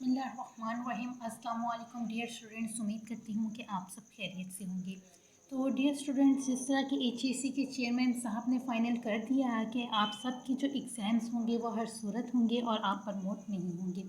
बिस्मिल्लाहिर्रहमानिर्रहीम। अस्सलाम वालेकुम डियर स्टूडेंट्स, उम्मीद करती हूँ कि आप सब खैरियत से होंगे। तो डियर स्टूडेंट्स, जिस तरह कि एचईसी के चेयरमैन साहब ने फाइनल कर दिया है कि आप सब की जो एग्ज़ाम्स होंगे वो हर सूरत होंगे और आप प्रमोट नहीं होंगे,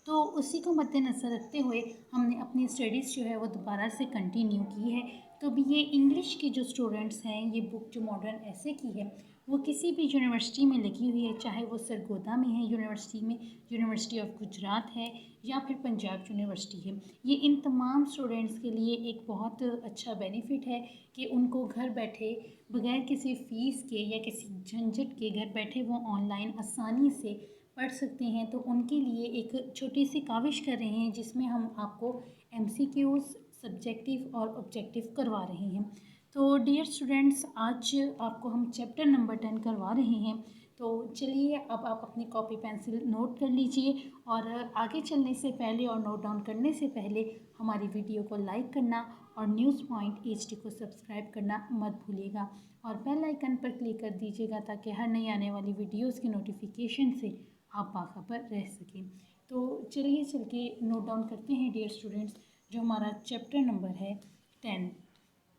तो उसी को मद्देनज़र रखते हुए हमने अपनी स्टडीज़ जो है वो दोबारा से कंटिन्यू की है। तो भी ये इंग्लिश के जो स्टूडेंट्स हैं, ये बुक जो मॉडर्न ऐसे की है वो किसी भी यूनिवर्सिटी में लगी हुई है, चाहे वो सरगोदा में है यूनिवर्सिटी में, यूनिवर्सिटी ऑफ गुजरात है या फिर पंजाब यूनिवर्सिटी है। ये इन तमाम स्टूडेंट्स के लिए एक बहुत अच्छा बेनिफिट है कि उनको घर बैठे बगैर किसी फ़ीस के या किसी झंझट के घर बैठे वो ऑनलाइन आसानी से पढ़ सकते हैं। तो उनके लिए एक छोटी सी काविश कर रहे हैं जिसमें हम आपको एमसीक्यूज़ सब्जेक्टिव और ऑब्जेक्टिव करवा रहे हैं। तो डियर स्टूडेंट्स, आज आपको हम चैप्टर नंबर 10 करवा रहे हैं। तो चलिए अब आप अपनी कॉपी पेंसिल नोट कर लीजिए और आगे चलने से पहले और नोट डाउन करने से पहले हमारी वीडियो को लाइक करना और न्यूज़ पॉइंट एचडी को सब्सक्राइब करना मत भूलिएगा और बेल आइकन पर क्लिक कर दीजिएगा ताकि हर नई आने वाली वीडियोस की नोटिफिकेशन से आप बाखबर रह सकें। तो चलिए चल के नोट डाउन करते हैं डियर स्टूडेंट्स, जो हमारा चैप्टर नंबर है 10,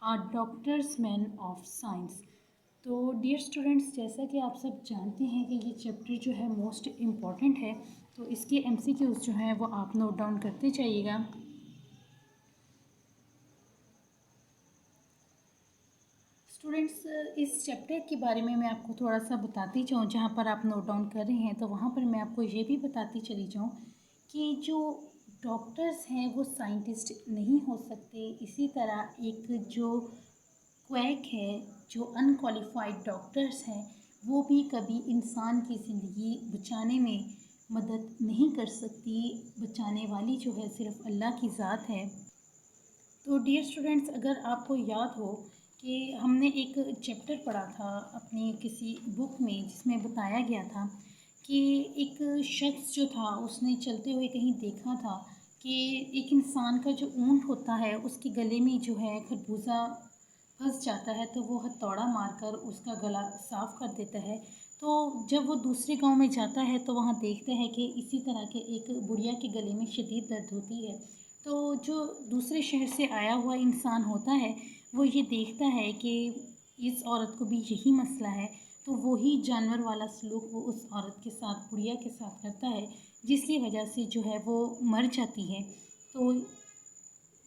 are doctors man of science. तो डियर स्टूडेंट्स, जैसा कि आप सब जानते हैं कि ये चैप्टर जो है मोस्ट इम्पॉर्टेंट है, तो इसके एमसीक्यूज़ जो हैं वो आप नोट डाउन करते जाइएगा। स्टूडेंट्स, इस चैप्टर के बारे में मैं आपको थोड़ा सा बताती जाऊँ, जहाँ पर आप नोट डाउन कर रहे हैं तो वहाँ पर मैं आपको ये भी बताती चली जाऊँ कि जो डॉक्टर्स हैं वो साइंटिस्ट नहीं हो सकते। इसी तरह एक जो क्वैक है, जो अनक्वालिफाइड डॉक्टर्स हैं, वो भी कभी इंसान की ज़िंदगी बचाने में मदद नहीं कर सकती। बचाने वाली जो है सिर्फ अल्लाह की ज़ात है। तो डियर स्टूडेंट्स, अगर आपको याद हो कि हमने एक चैप्टर पढ़ा था अपनी किसी बुक में जिसमें बताया गया था कि एक शख्स जो था उसने चलते हुए कहीं देखा था कि एक इंसान का जो ऊँट होता है उसके गले में जो है खरबूजा फंस जाता है, तो वो हथौड़ा मारकर उसका गला साफ़ कर देता है। तो जब वो दूसरे गांव में जाता है तो वहाँ देखता है कि इसी तरह के एक बुढ़िया के गले में शदीद दर्द होती है। तो जो दूसरे शहर से आया हुआ इंसान होता है वो ये देखता है कि इस औरत को भी यही मसला है, तो वही जानवर वाला सलूक वो उस औरत के साथ, बुढ़िया के साथ करता है, जिसकी वजह से जो है वो मर जाती है। तो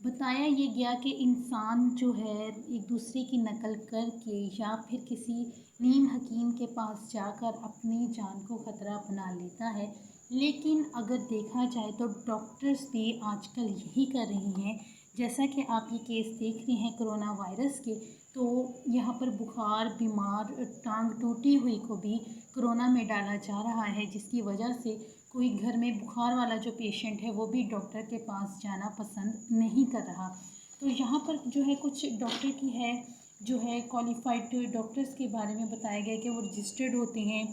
बताया ये गया कि इंसान जो है एक दूसरे की नकल करके या फिर किसी नीम हकीम के पास जाकर अपनी जान को ख़तरा बना लेता है। लेकिन अगर देखा जाए तो डॉक्टर्स भी आजकल यही कर रहे हैं। जैसा कि आप ये केस देख रहे हैं कोरोना वायरस के, तो यहाँ पर बुखार, बीमार, टांग टूटी हुई को भी कोरोना में डाला जा रहा है, जिसकी वजह से कोई घर में बुखार वाला जो पेशेंट है वो भी डॉक्टर के पास जाना पसंद नहीं कर रहा। तो यहाँ पर जो है कुछ डॉक्टर की है जो है क्वालिफाइड डॉक्टर्स के बारे में बताया गया कि वो रजिस्टर्ड होते हैं,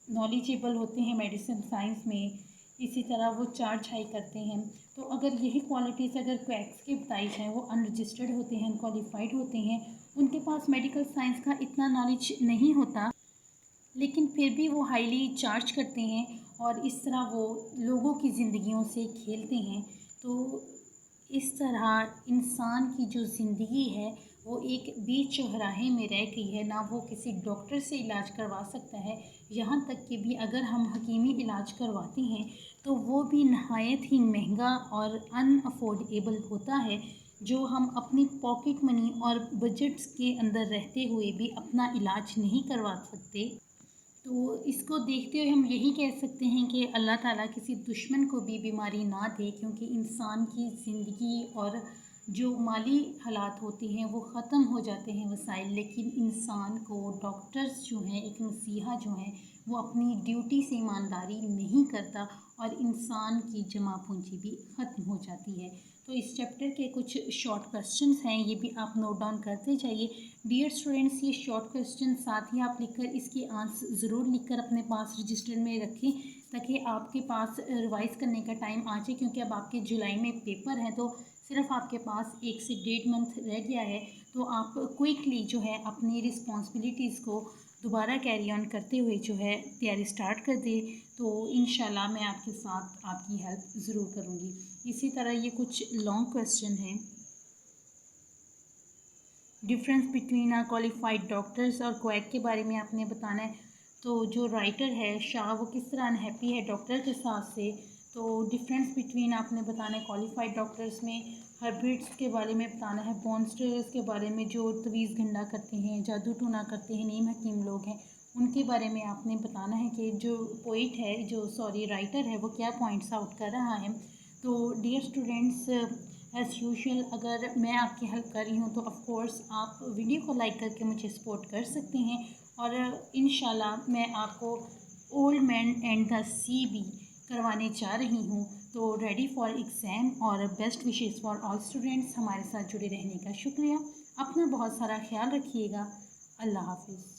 नॉलेजेबल होते हैं मेडिसिन साइंस में, इसी तरह वो चार्ज हाई करते हैं। तो अगर यही क्वालिटीज़ अगर क्वैक्स की बताई जाए, वो अनरजिस्टर्ड होते हैं, अनक्वालिफाइड होते हैं, उनके पास मेडिकल साइंस का इतना नॉलेज नहीं होता, लेकिन फिर भी वो हाईली चार्ज करते हैं और इस तरह वो लोगों की ज़िंदगियों से खेलते हैं। तो इस तरह इंसान की जो ज़िंदगी है वो एक बीच चौराहे में रह गई है। ना वो किसी डॉक्टर से इलाज करवा सकता है, यहाँ तक कि भी अगर हम हकीमी इलाज करवाते हैं तो वो भी नहायत ही महंगा और अनअफोर्डेबल होता है, जो हम अपनी पॉकेट मनी और बजट्स के अंदर रहते हुए भी अपना इलाज नहीं करवा सकते। तो इसको देखते हुए हम यही कह सकते हैं कि अल्लाह ताला किसी दुश्मन को भी बीमारी ना दे, क्योंकि इंसान की ज़िंदगी और जो माली हालात होते हैं वो ख़त्म हो जाते हैं वसाइल, लेकिन इंसान को डॉक्टर्स जो हैं, एक मसीहा जो हैं, वो अपनी ड्यूटी से ईमानदारी नहीं करता और इंसान की जमा पूंजी भी ख़त्म हो जाती है। तो इस चैप्टर के कुछ शॉर्ट क्वेश्चंस हैं, ये भी आप नोट डाउन करते जाइए डियर स्टूडेंट्स। ये शॉर्ट क्वेश्चन साथ ही आप लिखकर इसके आंसर ज़रूर लिखकर अपने पास रजिस्टर में रखें, ताकि आपके पास रिवाइज़ करने का टाइम आ जाए, क्योंकि अब आपके जुलाई में पेपर हैं, तो सिर्फ आपके पास 1 से 1.5 मंथ रह गया है। तो आप क्विकली जो है अपनी रिस्पॉन्सिबिलिटीज़ को दोबारा कैरी ऑन करते हुए जो है तैयारी स्टार्ट कर दे, तो इंशाल्लाह मैं आपके साथ आपकी हेल्प ज़रूर करूँगी। इसी तरह ये कुछ लॉन्ग क्वेश्चन हैं। डिफरेंस बिटवीन क्वालिफाइड डॉक्टर्स और क्वैक के बारे में आपने बताना है। तो जो राइटर है शाह, वो किस तरह अनहैप्पी है डॉक्टर के साथ से, तो डिफरेंस बिटवीन आपने बताना है क्वालिफाइड डॉक्टर्स में। हर्बिट्स के बारे में बताना है, बॉन्स्टर्स के बारे में जो तवीज़ गंडा करते हैं, जादू टूना करते हैं, नीम हकीम लोग हैं, उनके बारे में आपने बताना है कि जो पोइट है, जो सॉरी राइटर है, वो क्या पॉइंट्स आउट कर रहा है। तो डियर स्टूडेंट्स, एज़ यूजुअल अगर मैं आपकी हेल्प कर रही हूँ तो ऑफ़ कोर्स आप वीडियो को लाइक करके मुझे सपोर्ट कर सकते हैं। और इंशाल्लाह मैं आपको ओल्ड मैन एंड द सी भी करवाने जा रही हूँ। तो रेडी फॉर एग्ज़ाम और best wishes for all students. हमारे साथ जुड़े रहने का शुक्रिया। अपना बहुत सारा ख्याल रखिएगा। अल्लाह हाफिज़।